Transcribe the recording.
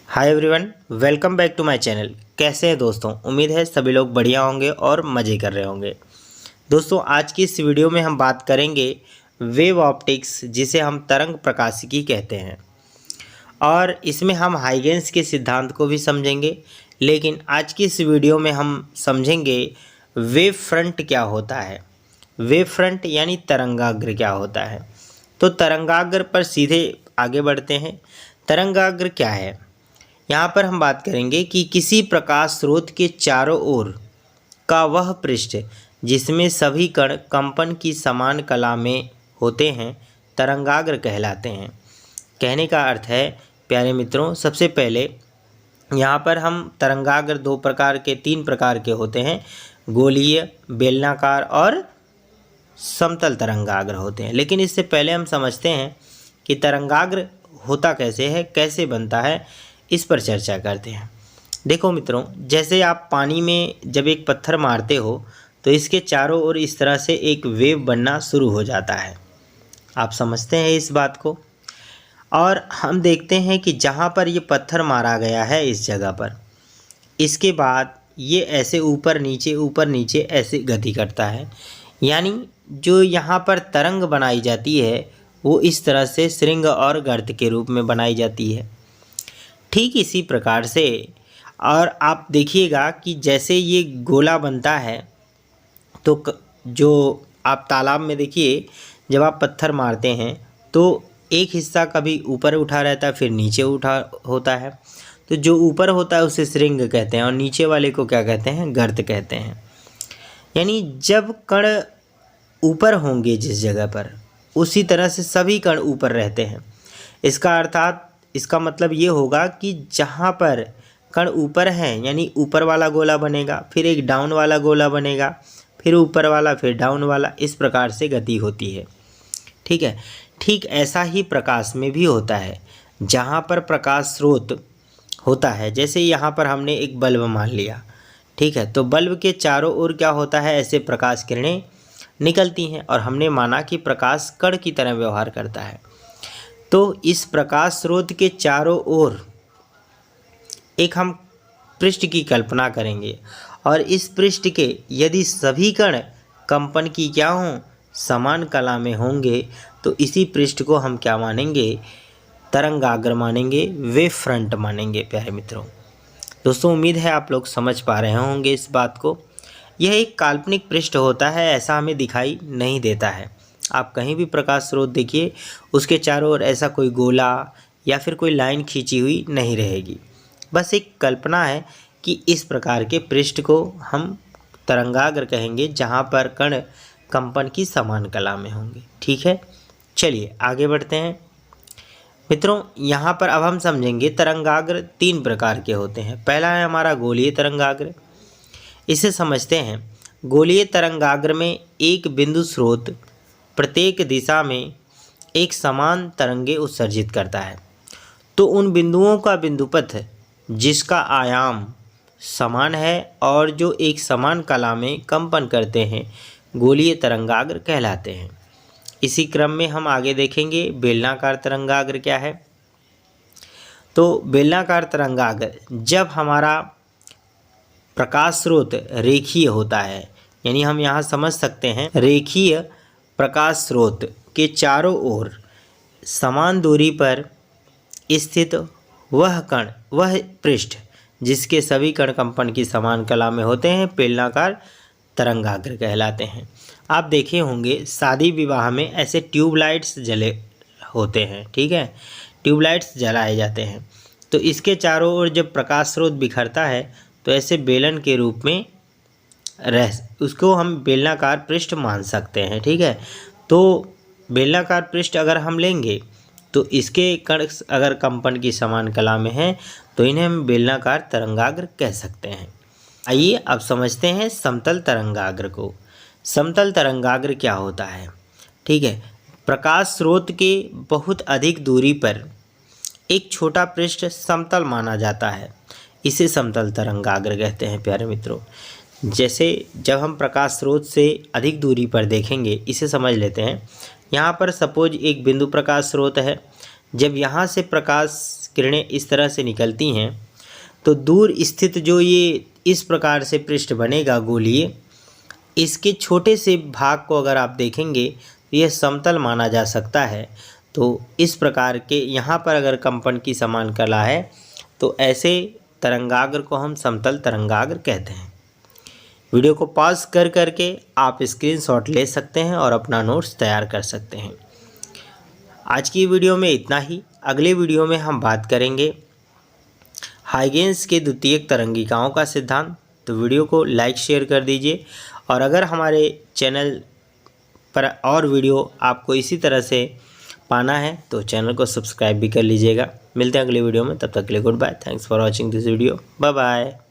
Hi everyone, welcome back to my channel. कैसे हैं दोस्तों? उम्मीद है सभी लोग बढ़िया होंगे और मज़े कर रहे होंगे। दोस्तों, आज की इस वीडियो में हम बात करेंगे वेव ऑप्टिक्स, जिसे हम तरंग प्रकाशिकी कहते हैं, और इसमें हम हाइगेंस के सिद्धांत को भी समझेंगे। लेकिन आज की इस वीडियो में हम समझेंगे वेव फ्रंट क्या होता है। वेव फ्रंट यानी तरंगाग्र क्या होता है। तो तरंगाग्र पर सीधे आगे बढ़ते हैं। तरंगाग्र क्या है? यहाँ पर हम बात करेंगे कि किसी प्रकाश स्रोत के चारों ओर का वह पृष्ठ जिसमें सभी कण कंपन की समान कला में होते हैं, तरंगाग्र कहलाते हैं। कहने का अर्थ है प्यारे मित्रों, सबसे पहले यहाँ पर हम तरंगाग्र तीन प्रकार के होते हैं। गोलीय, बेलनाकार और समतल तरंगाग्र होते हैं। लेकिन इससे पहले हम समझते हैं कि तरंगाग्र होता कैसे है, कैसे बनता है, इस पर चर्चा करते हैं। देखो मित्रों, जैसे आप पानी में जब एक पत्थर मारते हो तो इसके चारों ओर इस तरह से एक वेव बनना शुरू हो जाता है। आप समझते हैं इस बात को। और हम देखते हैं कि जहाँ पर ये पत्थर मारा गया है इस जगह पर, इसके बाद ये ऐसे ऊपर नीचे ऐसे गति करता है। यानी जो यहाँ पर तरंग बनाई जाती है वो इस तरह से श्रृंग और गर्त के रूप में बनाई जाती है। ठीक इसी प्रकार से, और आप देखिएगा कि जैसे ये गोला बनता है तो जो आप तालाब में देखिए, जब आप पत्थर मारते हैं तो एक हिस्सा कभी ऊपर उठा रहता है, फिर नीचे उठा होता है। तो जो ऊपर होता है उसे श्रृंग कहते हैं और नीचे वाले को क्या कहते हैं? गर्त कहते हैं। यानी जब कण ऊपर होंगे जिस जगह पर, उसी तरह से सभी कण ऊपर रहते हैं। इसका मतलब ये होगा कि जहाँ पर कण ऊपर हैं, यानी ऊपर वाला गोला बनेगा, फिर एक डाउन वाला गोला बनेगा, फिर ऊपर वाला, फिर डाउन वाला, इस प्रकार से गति होती है। ठीक है। ठीक ऐसा ही प्रकाश में भी होता है। जहाँ पर प्रकाश स्रोत होता है, जैसे यहाँ पर हमने एक बल्ब मान लिया, ठीक है, तो बल्ब के चारों ओर क्या होता है? ऐसे प्रकाश किरणें निकलती हैं और हमने माना कि प्रकाश कण की तरह व्यवहार करता है। तो इस प्रकाश स्रोत के चारों ओर एक हम पृष्ठ की कल्पना करेंगे, और इस पृष्ठ के यदि सभी कण कंपन की क्या हों? समान कला में होंगे, तो इसी पृष्ठ को हम क्या मानेंगे? तरंगाग्र मानेंगे, वेव फ्रंट मानेंगे। प्यारे मित्रों, दोस्तों, उम्मीद है आप लोग समझ पा रहे होंगे इस बात को। यह एक काल्पनिक पृष्ठ होता है, ऐसा हमें दिखाई नहीं देता है। आप कहीं भी प्रकाश स्रोत देखिए, उसके चारों ओर ऐसा कोई गोला या फिर कोई लाइन खींची हुई नहीं रहेगी। बस एक कल्पना है कि इस प्रकार के पृष्ठ को हम तरंगाग्र कहेंगे, जहाँ पर कण कंपन की समान कला में होंगे। ठीक है, चलिए आगे बढ़ते हैं मित्रों। यहाँ पर अब हम समझेंगे तरंगाग्र तीन प्रकार के होते हैं। पहला है हमारा गोलीय तरंगाग्र। इसे समझते हैं। गोलीय तरंगाग्र में एक बिंदु स्रोत प्रत्येक दिशा में एक समान तरंगे उत्सर्जित करता है। तो उन बिंदुओं का बिंदुपथ जिसका आयाम समान है और जो एक समान कला में कंपन करते हैं, गोलीय तरंगाग्र कहलाते हैं। इसी क्रम में हम आगे देखेंगे बेलनाकार तरंगाग्र क्या है। तो बेलनाकार तरंगाग्र, जब हमारा प्रकाश स्रोत रेखीय होता है, यानी हम यहाँ समझ सकते हैं रेखीय प्रकाश स्रोत के चारों ओर समान दूरी पर स्थित वह पृष्ठ जिसके सभी कण कंपन की समान कला में होते हैं, बेलनाकार तरंगाग्र कहलाते हैं। आप देखे होंगे शादी विवाह में ऐसे ट्यूबलाइट्स जले होते हैं, ठीक है, ट्यूबलाइट्स जलाए जाते हैं। तो इसके चारों ओर जब प्रकाश स्रोत बिखरता है तो ऐसे बेलन के रूप में उसको हम बेलनाकार पृष्ठ मान सकते हैं। ठीक है, तो बेलनाकार पृष्ठ अगर हम लेंगे तो इसके कण अगर कंपन की समान कला में हैं तो इन्हें हम बेलनाकार तरंगाग्र कह सकते हैं। आइए अब समझते हैं समतल तरंगाग्र को। समतल तरंगाग्र क्या होता है? ठीक है, प्रकाश स्रोत के बहुत अधिक दूरी पर एक छोटा पृष्ठ समतल माना जाता है, इसे समतल तरंगाग्र कहते हैं। प्यारे मित्रों, जैसे जब हम प्रकाश स्रोत से अधिक दूरी पर देखेंगे, इसे समझ लेते हैं। यहाँ पर सपोज एक बिंदु प्रकाश स्रोत है। जब यहाँ से प्रकाश किरणें इस तरह से निकलती हैं तो दूर स्थित जो ये इस प्रकार से पृष्ठ बनेगा गोलीय, इसके छोटे से भाग को अगर आप देखेंगे तो यह समतल माना जा सकता है। तो इस प्रकार के यहाँ पर अगर कंपन की समान कला है तो ऐसे तरंगाग्र को हम समतल तरंगाग्र कहते हैं। वीडियो को पॉज कर करके आप स्क्रीनशॉट ले सकते हैं और अपना नोट्स तैयार कर सकते हैं। आज की वीडियो में इतना ही। अगले वीडियो में हम बात करेंगे हाइगेंस के द्वितीयक तरंगिकाओं का सिद्धांत। तो वीडियो को लाइक शेयर कर दीजिए और अगर हमारे चैनल पर और वीडियो आपको इसी तरह से पाना है तो चैनल को सब्सक्राइब भी कर लीजिएगा। मिलते हैं अगले वीडियो में, तब तक के लिए goodbye. Thanks for watching this video. Bye bye.